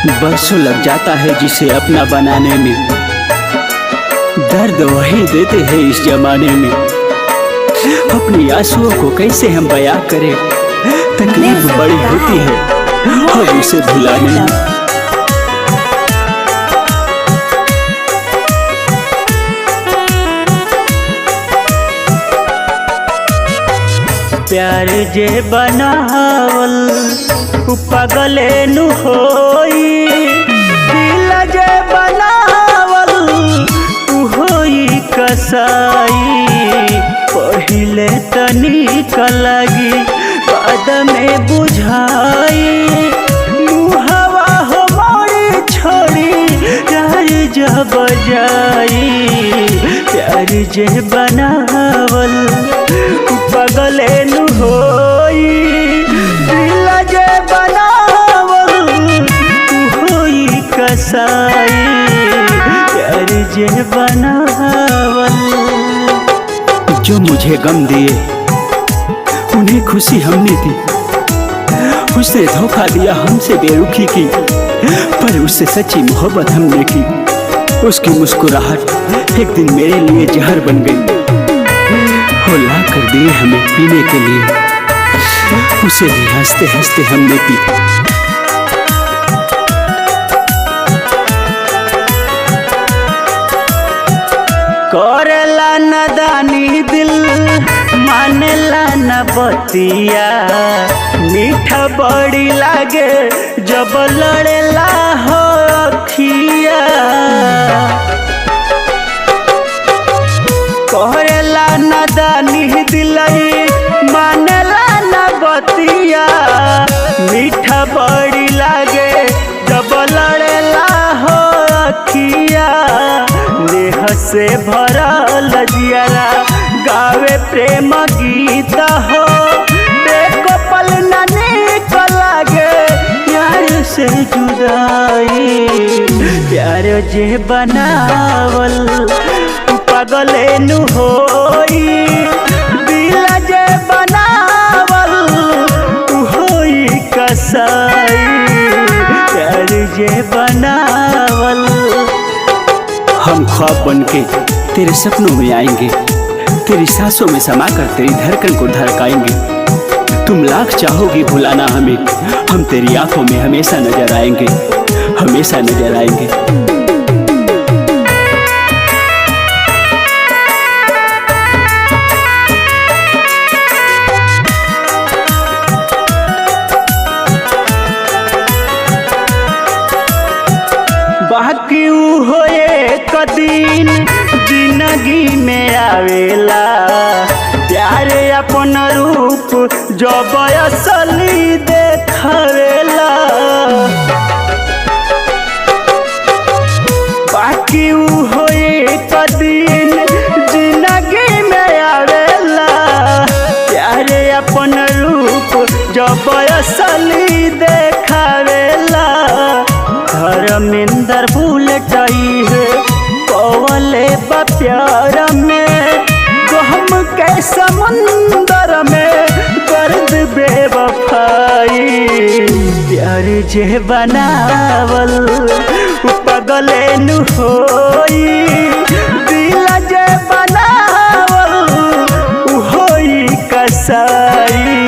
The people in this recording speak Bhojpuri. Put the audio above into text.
बरसों लग जाता है जिसे अपना बनाने में, दर्द वही देते हैं इस जमाने में। अपनी आंसुओं को कैसे हम बयां करें, तकलीफ बड़ी होती है अब उसे भुलाने में। प्यार जे बनावल उ पगले नु होई, दिल जे बनावल उ होई कसाई। पहिले तनिक लगी बाद में बुझाई, मुहवा हो मोड़ी छोड़ी प्यार जब जाई। प्यार जे बनावल पगले नु होई, दिल जे बनावल होई कसाई। प्यार जे बनावल जो मुझे गम दिए उन्हें खुशी हमने दी, उसने धोखा दिया हमसे बेरुखी की, पर उससे सच्ची मोहब्बत हमने की। उसकी मुस्कुराहट एक दिन मेरे लिए जहर बन गई, वो ला कर दिए हमें पीने के लिए, उसे ही हंसते हंसते हमने पी। करेला नदानी दिल मानेला न बतिया, मीठा बड़ी लागे जब लड़ेला हो अखिया। करेला नदानी दिलई मानेला न बतिया, मीठा बड़ी लागे जब लड़ेला हो अखिया। नेह से भरल जियरा गावे प्रेम गीत हो, देखो पल न निक लागे प्यार से जुदाई। प्यार जे बनावल पगले नु होई, दिल जे बनावल होई कसाई। प्यार जे बनावल हम ख्वाब बनके तेरे सपनों में आएंगे, तेरी सांसों में समाकर तेरी धड़कन को धड़काएंगे। तुम लाख चाहोगी भुलाना हमें, हम तेरी आंखों में हमेशा नजर आएंगे, हमेशा नजर आएंगे। बाकी हो एक दिन जिंदगी में आवेला, प्यार अपन रूप जब असली देखावेला। बाकी हो एक दिन जिंदगी में आवेला, प्यार अपन रूप जब असली देखावेला। धर्मेंद्र बुलेटई है पवले प्यार में, गम के समुंदर में दर्द बेवफाई। प्यार जे बनावल पगले नु होई, दिल जे बनावल होई कसाई।